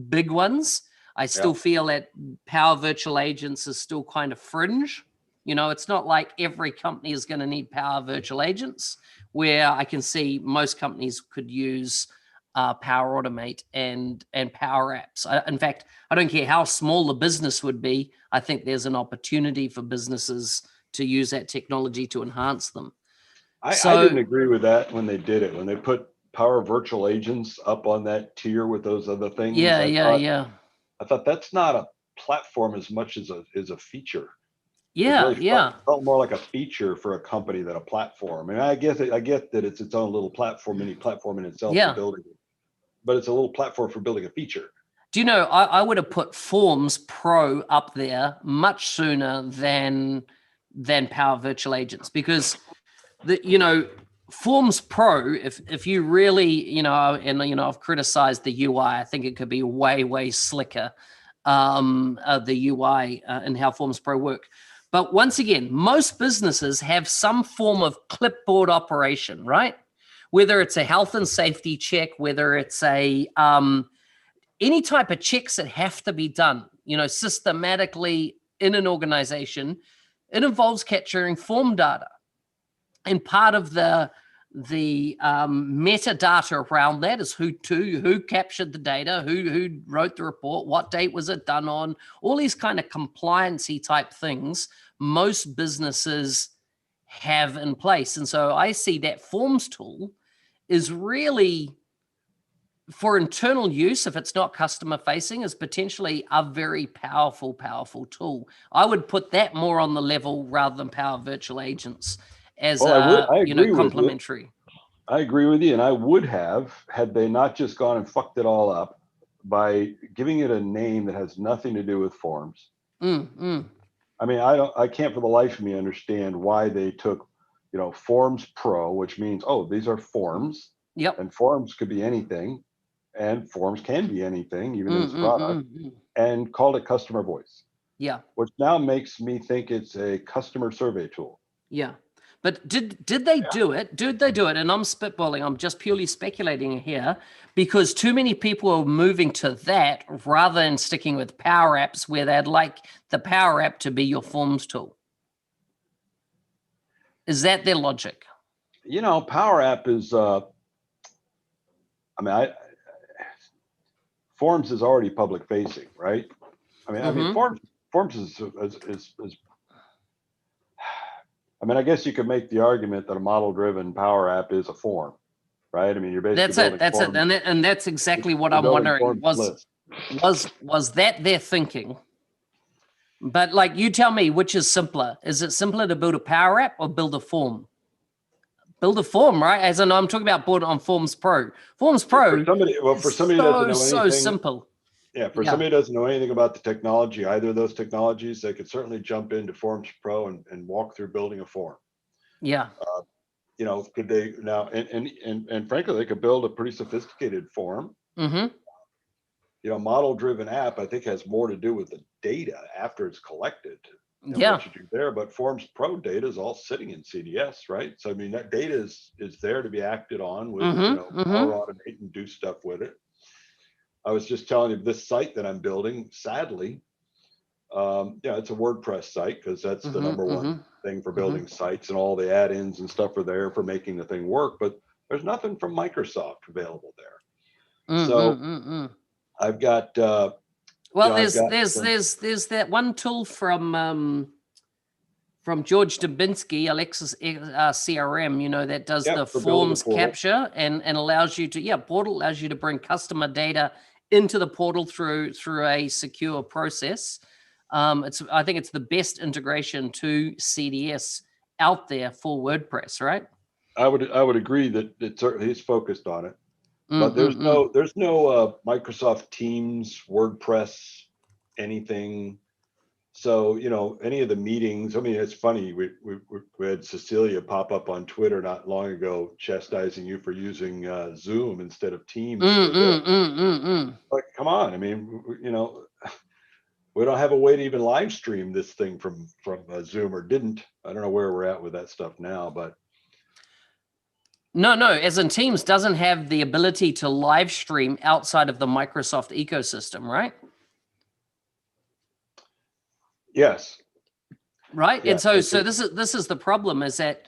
big ones. I still feel that Power Virtual Agents is still kind of fringe. It's not like every company is going to need Power Virtual Agents, where I can see most companies could use Power Automate and PowerApps. In fact, I don't care how small the business would be. I think there's an opportunity for businesses to use that technology to enhance them. I didn't agree with that when they did it. When they put Power Virtual Agents up on that tier with those other things. I thought that's not a platform as much as a feature. Felt more like a feature for a company than a platform. And I get that it's its own little mini platform in itself for building it, but it's a little platform for building a feature. Do you know, I would have put Forms Pro up there much sooner than Power Virtual Agents, because Forms Pro, if you really, I've criticized the UI. I think it could be way slicker, the UI and how Forms Pro work. But once again, most businesses have some form of clipboard operation, right? Whether it's a health and safety check, whether it's a any type of checks that have to be done, systematically in an organization, it involves capturing form data. And part of the metadata around that is who captured the data, who wrote the report, what date was it done on, all these kind of compliancy type things most businesses have in place. And so I see that Forms tool is really, for internal use, if it's not customer facing, is potentially a very powerful tool. I would put that more on the level rather than Power Virtual Agents as complementary. I agree with you, and I would have, had they not just gone and fucked it all up by giving it a name that has nothing to do with Forms. I mean, I can't for the life of me understand why they took, Forms Pro, which means, these are forms. Yep. And forms could be anything. and forms can be anything, even in Mm, this mm, product, mm, mm. and called it customer voice, Yeah. which now makes me think it's a customer survey tool. Yeah. But did they do it? Did they do it? And I'm spitballing. I'm just purely speculating here because too many people are moving to that rather than sticking with Power Apps where they'd like the Power App to be your forms tool. Is that their logic? You know, Power App is, I mean, Forms is already public facing, right? I mean, Mm-hmm. Forms is I mean, I guess you could make the argument that a model driven Power App is a form, right? I mean, you're basically That's it. building That's it. forms, And that's exactly what you're I'm building wondering. forms lists. Was that their thinking? But like, you tell me which is simpler. Is it simpler to build a Power App or build a form? Build a form, right? As in, I'm talking about build on Forms Pro. Forms For Pro somebody, well, for is somebody who doesn't know so anything, simple. yeah, for Yeah. somebody who doesn't know anything about the technology, either of those technologies, they could certainly jump into Forms Pro and walk through building a form. Yeah. You know, could they now, and frankly, they could build a pretty sophisticated form. Mm-hmm. You know, model driven app, I think, has more to do with the data after it's collected and Yeah. what you do there. But Forms Pro data is all sitting in CDS, right? So I mean, that data is there to be acted on with, you know, Mm-hmm. Mm-hmm. Power Automate and do stuff with it. I was just telling you this site that I'm building, sadly, yeah, it's a WordPress site because that's the number Mm-hmm. one thing for building sites, and all the add-ins and stuff are there for making the thing work. But there's nothing from Microsoft available there. So Mm-hmm. I've got, Well, I've got some, there's that one tool from George Dubinsky, Alexis CRM, you know, that does the for building a forms portal. capture and allows you to, portal allows you to bring customer data into the portal through a secure process. I think it's the best integration to CDS out there for WordPress, right? I would agree that it certainly he's focused on it, but Mm-mm-mm. there's no Microsoft Teams, WordPress, anything. So, you know, any of the meetings, I mean, it's funny. We had Cecilia pop up on Twitter not long ago, chastising you for using Zoom instead of Teams for this. Like, come on. I mean, you know, we don't have a way to even live stream this thing from Zoom, or didn't. I don't know where we're at with that stuff now, but No, as in Teams doesn't have the ability to live stream outside of the Microsoft ecosystem, right? yes, Right. yeah. And so this is the problem, is that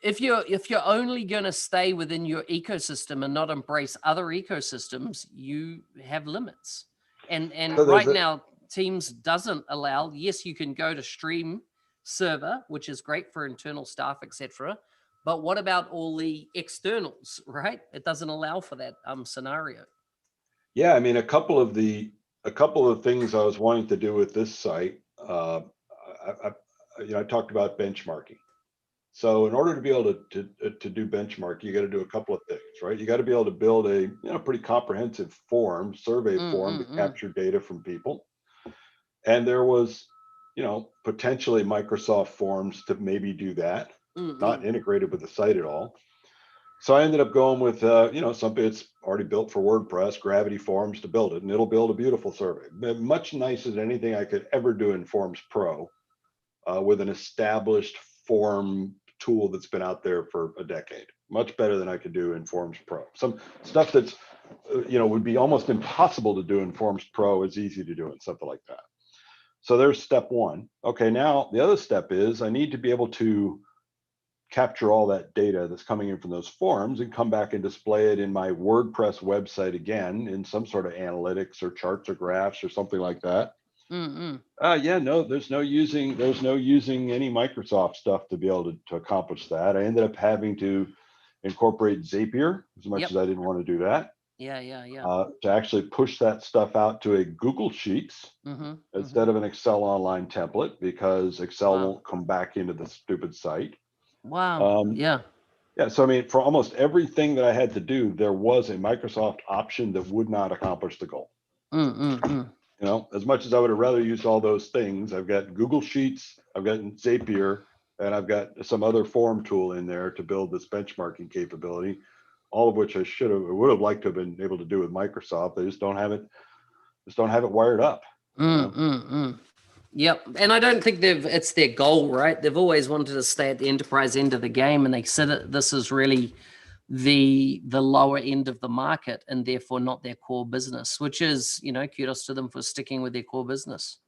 if you're only going to stay within your ecosystem and not embrace other ecosystems, you have limits. And So right now, Teams doesn't allow. Yes, you can go to Stream Server, which is great for internal staff, etc. But what about all the externals? Right? It doesn't allow for that scenario. yeah, I mean, a couple of things I was wanting to do with this site. I talked about benchmarking. So in order to be able to do benchmark, you got to do a couple of things, right? You got to be able to build a pretty comprehensive survey form to capture data from people. And there was, potentially Microsoft Forms to maybe do that, not integrated with the site at all. So I ended up going with, something that's already built for WordPress, Gravity Forms, to build it, and it'll build a beautiful survey, much nicer than anything I could ever do in Forms Pro, with an established form tool that's been out there for a decade. Much better than I could do in Forms Pro. Some stuff that's, would be almost impossible to do in Forms Pro is easy to do in something like that. So there's step one. Okay, now the other step is I need to be able to capture all that data that's coming in from those forms and come back and display it in my WordPress website again in some sort of analytics or charts or graphs or something like that. Yeah, no, there's no using any Microsoft stuff to be able to accomplish that. I ended up having to incorporate Zapier, as much as I didn't want to do that. To actually push that stuff out to a Google Sheets instead of an Excel online template, because Excel won't come back into the stupid site. Yeah. So I mean, for almost everything that I had to do, there was a Microsoft option that would not accomplish the goal. As much as I would have rather used all those things, I've got Google Sheets, I've got Zapier, and I've got some other form tool in there to build this benchmarking capability. all of which would have liked to have been able to do with Microsoft. They just don't have it wired up. Yep. And I don't think it's their goal, right? They've always wanted to stay at the enterprise end of the game, and they said that this is really the lower end of the market and therefore not their core business, which is, kudos to them for sticking with their core business.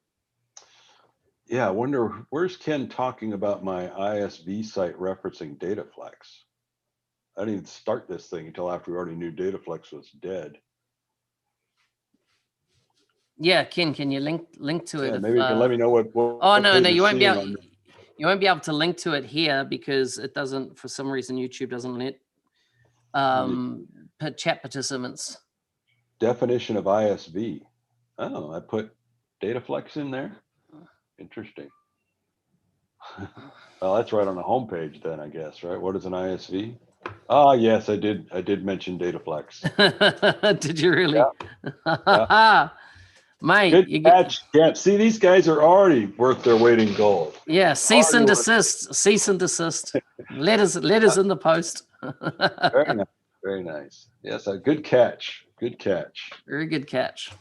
Yeah, I wonder, where's Ken talking about my ISV site referencing Dataflex? I didn't even start this thing until after we already knew Dataflex was dead. Yeah, Ken, can you link to it? Yeah, maybe you can let me know what oh, no, page you won't be seeing able, you won't be able to link to it here because it doesn't, for some reason, YouTube doesn't let chat participants. Definition of ISV. Oh, I put Dataflex in there. Interesting. Well, that's right on the homepage then, I guess, right? What is an ISV? Ah, yes, I did mention Dataflex. Did you really? Yeah. Mate, Good catch. Yeah, see, these guys are already worth their weight in gold. Yeah, cease and desist. Cease and desist. Letters in the post. Very nice. Very nice. Yes, a good catch. Good catch. Very good catch.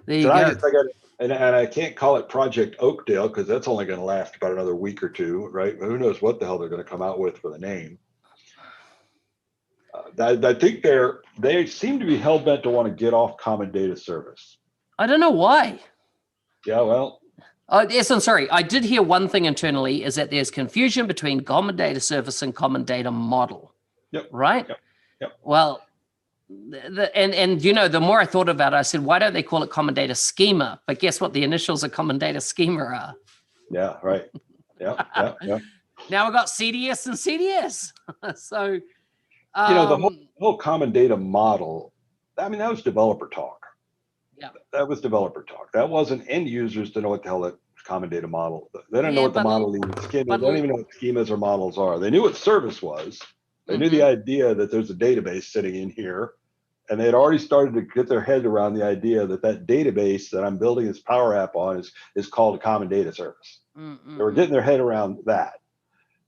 There you So go. I guess I got, and I can't call it Project Oakdale because that's only going to last about another week or two, right? Who knows what the hell they're going to come out with for the name. I think they seem to be hell bent to want to get off Common Data Service. I don't know why. Yeah, well. Yes, I'm sorry. I did hear one thing internally is that there's confusion between Common Data Service and Common Data Model. Yep. Right? Yep. Well, the more I thought about it, I said, why don't they call it Common Data Schema? But guess what? The initials of Common Data Schema are. Yeah, right. Yeah. Now we've got CDS and CDS. So, the whole Common Data Model, I mean, that was developer talk. Yeah. That was developer talk. That wasn't end users to know what the hell that Common Data Model. They don't know what the model even schema. They don't even know what schemas or models are. They knew what service was. They knew the idea that there's a database sitting in here, and they had already started to get their head around the idea that database that I'm building this Power App on is called a Common Data Service. They were getting their head around that.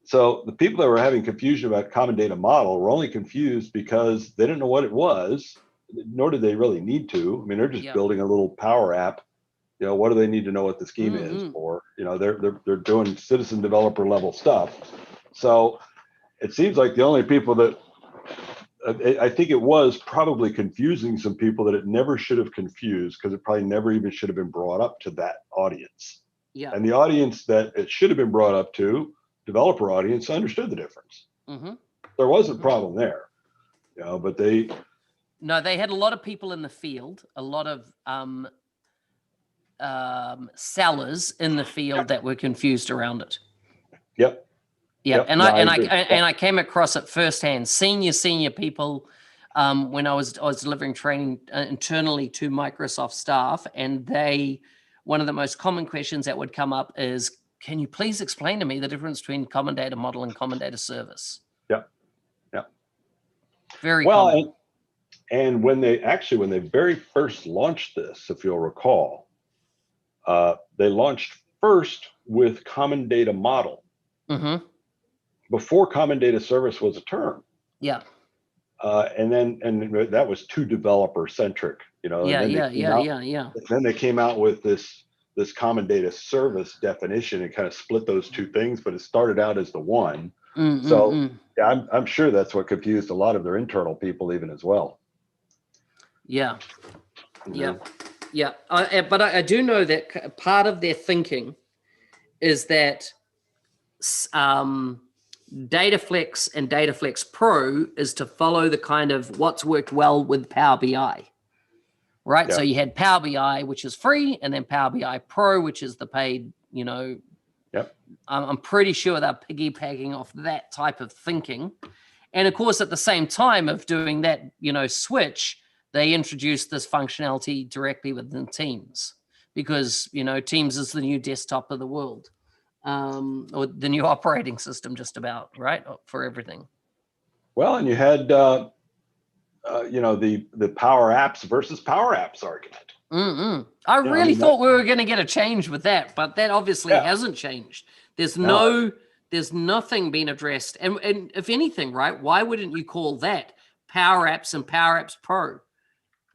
So the people that were having confusion about Common Data Model were only confused because they didn't know what it was, nor did they really need to. I mean, they're just building a little Power App. What do they need to know what the schema is for? They're doing citizen developer level stuff. So it seems like the only people that I think it was probably confusing some people that it never should have confused because it probably never even should have been brought up to that audience. Yeah. And the audience that it should have been brought up to, developer audience, understood the difference. There was a problem there, but they. No, they had a lot of people in the field, a lot of sellers in the field that were confused around it. Yep. Yeah, and I came across it firsthand. Senior people, when I was delivering training internally to Microsoft staff, and one of the most common questions that would come up is, "Can you please explain to me the difference between Common Data Model and Common Data Service?" Yeah. Very common. And when they very first launched this, if you'll recall, they launched first with Common Data Model. Before Common Data Service was a term. Yeah. And that was too developer centric, Yeah. Then they came out with this Common Data Service definition and kind of split those two things, but it started out as the one. Yeah, I'm sure that's what confused a lot of their internal people even as well. Yeah. But I do know that part of their thinking is that Dataflex and Dataflex Pro is to follow the kind of what's worked well with Power BI, right? So you had Power BI, which is free, and then Power BI Pro, which is the paid, I'm pretty sure they're piggybacking off that type of thinking. And of course, at the same time of doing that, switch, they introduced this functionality directly within Teams because, Teams is the new desktop of the world. Or the new operating system, just about, right, for everything. Well, and you had, the PowerApps versus PowerApps argument. I really thought we were going to get a change with that, but that obviously hasn't changed. There's nothing being addressed, and if anything, right? Why wouldn't you call that PowerApps and PowerApps Pro.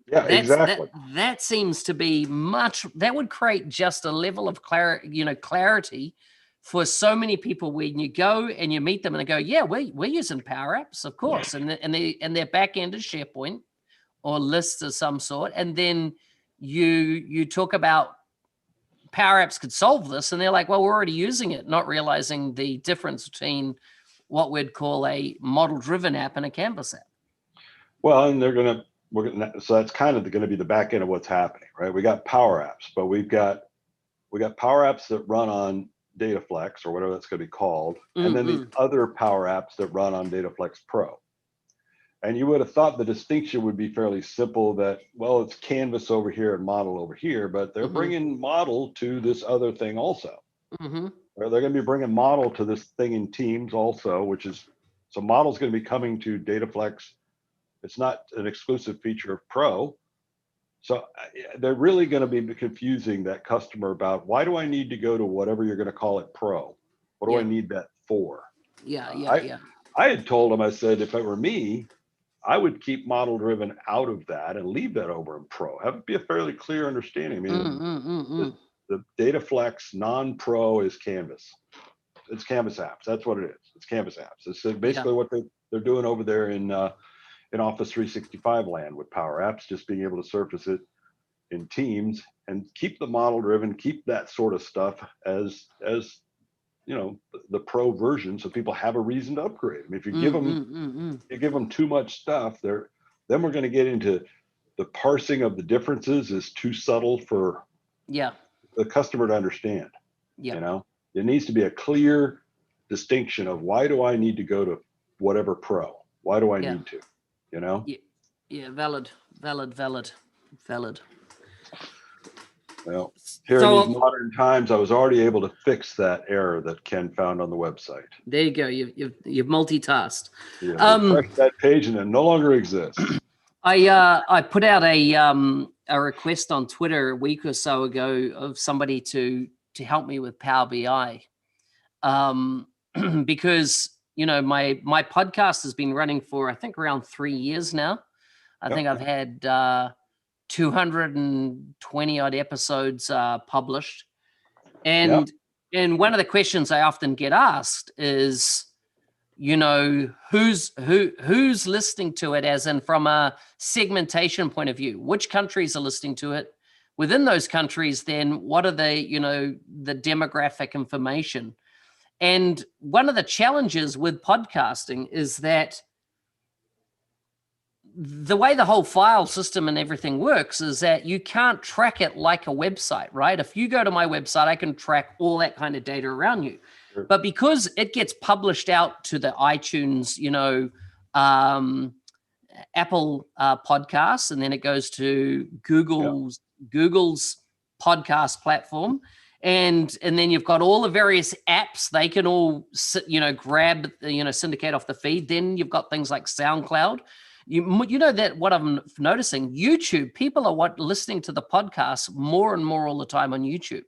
Yeah, exactly. That seems to be that would create just a level of clarity for so many people when you go and you meet them and they go, yeah, we're using PowerApps, of course. And their back end is SharePoint or lists of some sort. And then you talk about PowerApps could solve this. And they're like, well, we're already using it, not realizing the difference between what we'd call a model-driven app and a Canvas app. Well, and so that's kind of going to be the back end of what's happening, right? We got PowerApps, but we got PowerApps that run on DataFlex or whatever that's going to be called, and then these other PowerApps that run on DataFlex Pro. And you would have thought the distinction would be fairly simple, that, well, it's Canvas over here and Model over here, but they're bringing Model to this other thing also. Or they're going to be bringing Model to this thing in Teams also, so Model's going to be coming to DataFlex. It's not an exclusive feature of Pro. So they're really going to be confusing that customer about, why do I need to go to whatever you're going to call it Pro? What do I need that for? I had told them, I said, if it were me, I would keep model driven out of that and leave that over in Pro. Have it be a fairly clear understanding. I mean, the DataFlex non-Pro is Canvas. It's Canvas apps. That's what it is. It's Canvas apps. It's basically what they're doing over there in Office 365 land with PowerApps, just being able to surface it in Teams and keep the model driven, keep that sort of stuff as the Pro version, so people have a reason to upgrade. I mean, if you give them too much stuff, then we're going to get into the parsing of the differences is too subtle for the customer to understand. It needs to be a clear distinction of, why do I need to go to whatever Pro? Why do I need to? Valid. Well, here in these modern times, I was already able to fix that error that Ken found on the website. There you go. You've multitasked. Refresh that page and it no longer exists. I put out a request on Twitter a week or so ago of somebody to help me with Power BI, because my podcast has been running for, I think, around 3 years now. I think I've had 220 odd episodes published, and one of the questions I often get asked is, who's listening to it, as in from a segmentation point of view, which countries are listening to it? Within those countries, then what are the demographic information? And one of the challenges with podcasting is that the way the whole file system and everything works is that you can't track it like a website, right? If you go to my website, I can track all that kind of data around you. Sure. But because it gets published out to the iTunes, Apple podcasts, and then it goes to Google's podcast platform. And then you've got all the various apps, they can all, grab, syndicate off the feed. Then you've got things like SoundCloud. That what I'm noticing, YouTube, people are listening to the podcast more and more all the time on YouTube.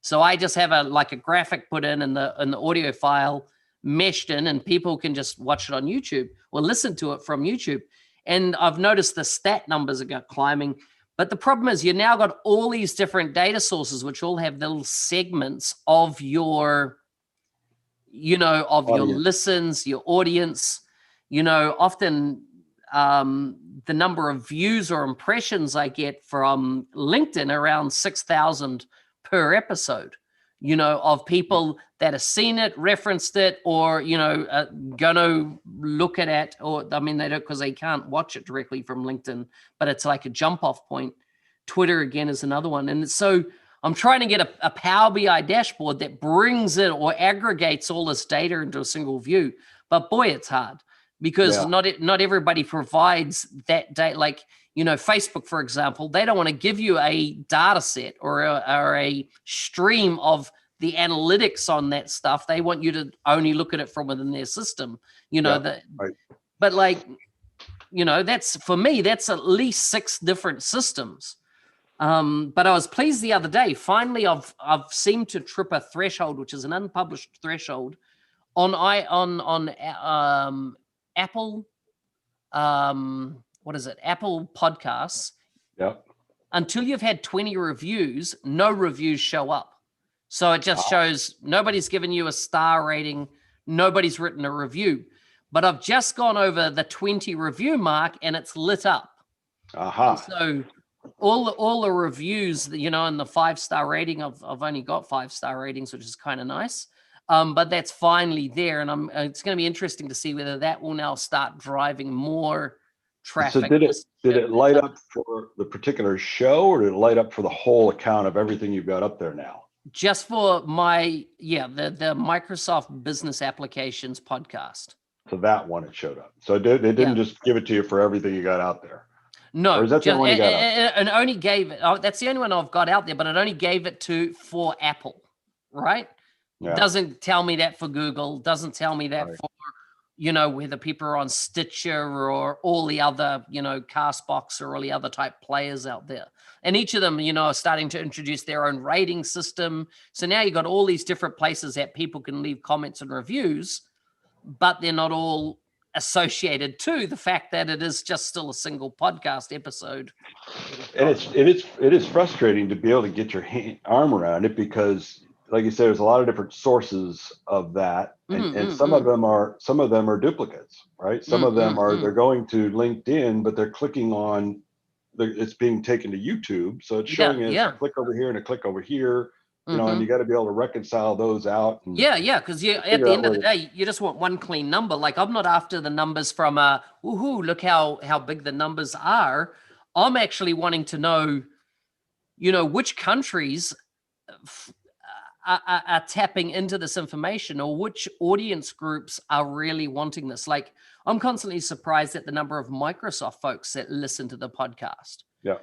So I just have a graphic put in and the audio file meshed in, and people can just watch it on YouTube or listen to it from YouTube. And I've noticed the stat numbers are climbing. But the problem is, you now got all these different data sources, which all have little segments of your, your listens, your audience. Often the number of views or impressions I get from LinkedIn around 6,000 per episode, of people that have seen it, referenced it, or, gonna look at it, or, they don't, because they can't watch it directly from LinkedIn, but it's like a jump off point. Twitter, again, is another one. And so I'm trying to get a Power BI dashboard that brings it or aggregates all this data into a single view. But boy, it's hard, because not everybody provides that data. Like, Facebook, for example, they don't want to give you a data set or a stream of the analytics on that stuff. They want you to only look at it from within their system, But that's, for me, that's at least 6 different systems. But I was pleased the other day. Finally, I've seemed to trip a threshold, which is an unpublished threshold on Apple what is it? Apple Podcasts. Yep. Until you've had 20 reviews, no reviews show up. So it just shows nobody's given you a star rating. Nobody's written a review. But I've just gone over the 20 review mark and it's lit up. And so all the reviews, and the 5-star rating, I've only got 5-star ratings, which is kind of nice. But that's finally there. And it's going to be interesting to see whether that will now start driving more traffic. So did it light up for the particular show, or did it light up for the whole account of everything you've got up there now? Just for the Microsoft Business Applications podcast. So that one, it showed up. So they didn't just give it to you for everything you got out there. No, or is that the one you got out there? And only gave it. Oh, that's the only one I've got out there, but it only gave it for Apple, right? Yeah. Doesn't tell me that for Google. Doesn't tell me that for whether people are on Stitcher or all the other Castbox or all the other type players out there. And each of them, are starting to introduce their own rating system. So now you've got all these different places that people can leave comments and reviews, but they're not all associated to the fact that it is just still a single podcast episode. And it is frustrating to be able to get your arm around it, because like you said, there's a lot of different sources of that, and some of them are duplicates, right? Some of them are they're going to LinkedIn, but they're clicking on it's being taken to YouTube, so it's showing a click over here and a click over here, and you got to be able to reconcile those out. And because at the end of the day, you just want one clean number. Like, I'm not after the numbers from look how big the numbers are. I'm actually wanting to know, which countries are tapping into this information, or which audience groups are really wanting this. Like, I'm constantly surprised at the number of Microsoft folks that listen to the podcast. Yeah.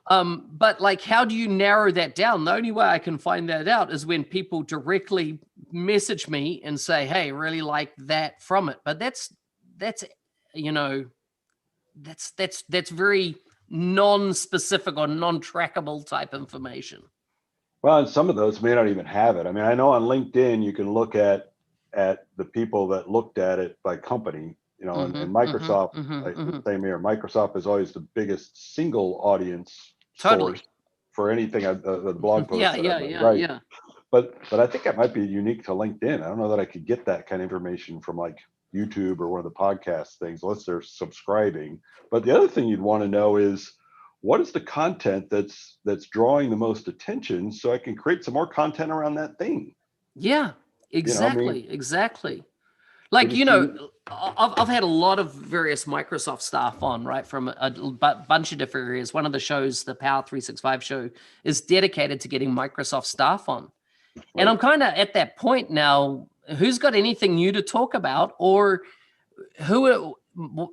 But like, how do you narrow that down? The only way I can find that out is when people directly message me and say, "Hey, really like that from it." But that's very non-specific or non-trackable type information. Well, and some of those may not even have it. I mean, I know on LinkedIn you can look at the people that looked at it by company, and Microsoft, same here. Microsoft is always the biggest single audience source for anything, the blog post. Yeah. But I think that might be unique to LinkedIn. I don't know that I could get that kind of information from like YouTube or one of the podcast things, unless they're subscribing. But the other thing you'd want to know is, what is the content that's drawing the most attention, so I can create some more content around that thing? Yeah, exactly. Exactly. Like, I've had a lot of various Microsoft staff on, right, from a bunch of different areas. One of the shows, the Power 365 show, is dedicated to getting Microsoft staff on. Right. And I'm kind of at that point now, who's got anything new to talk about, or who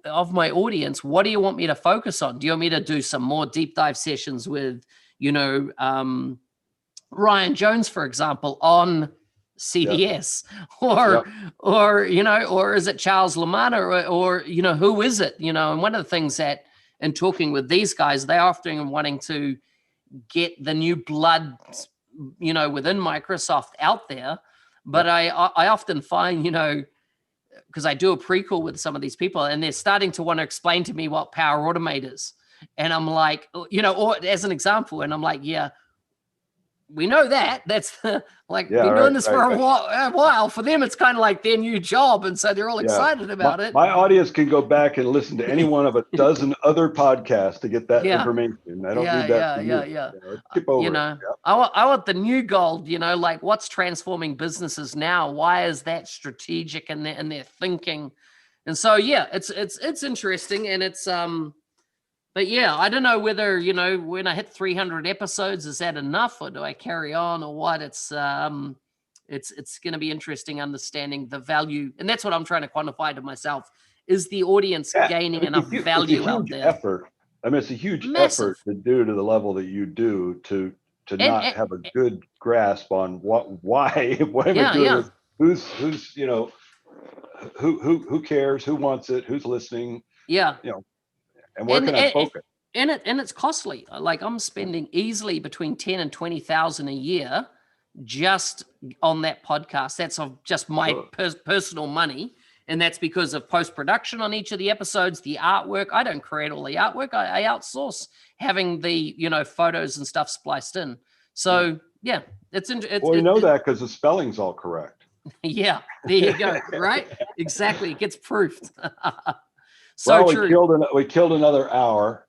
of my audience, what do you want me to focus on? Do you want me to do some more deep dive sessions with, Ryan Jones, for example, on CDS, or is it Charles Lamanna, or who is it? And one of the things that, in talking with these guys, they're often wanting to get the new blood, within Microsoft out there. But I often find, because I do a pre-call with some of these people, and they're starting to want to explain to me what Power Automate is. And I'm like, or as an example, and I'm like, yeah, we know that. That's like, been doing this for a while. For them, it's kind of like their new job. And so they're all excited about it. My audience can go back and listen to any one of a dozen other podcasts to get that information. I don't need that. Skip over it. I want the new gold, like what's transforming businesses now? Why is that strategic in their thinking? And so, it's interesting. And it's, but yeah, I don't know whether, when I hit 300 episodes, is that enough, or do I carry on, or what? It's going to be interesting understanding the value. And that's what I'm trying to quantify to myself. Is the audience gaining enough value out there? Effort. I mean, it's a huge effort to do to the level that you do to not have a good grasp on why am I doing this? Who's who cares? Who wants it? Who's listening? Yeah. And where can I focus? And it's costly. Like, I'm spending easily between 10 and 20,000 a year just on that podcast. That's of just my personal money. And that's because of post-production on each of the episodes, the artwork. I don't create all the artwork. I outsource having the, photos and stuff spliced in. So yeah, it's Well, you know that because the spelling's all correct. yeah, there you go. Right? Exactly. It gets proofed. Well, True. we killed another hour.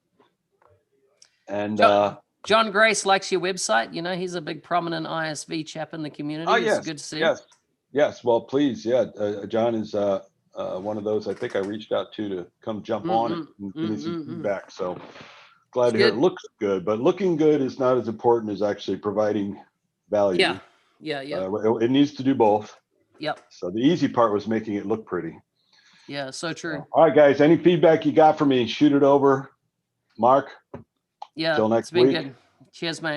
And John Grace likes your website. He's a big prominent ISV chap in the community. oh, It's yes, good to see. yes. Well, please, yeah. John is one of those I think I reached out to come jump on it and give me some feedback. So glad to hear it looks good, but looking good is not as important as actually providing value. Yeah. It needs to do both. Yep. So the easy part was making it look pretty. Yeah, so true. All right, guys, any feedback you got for me, shoot it over. Mark, Yeah, till next it's been week. good. Cheers, mate.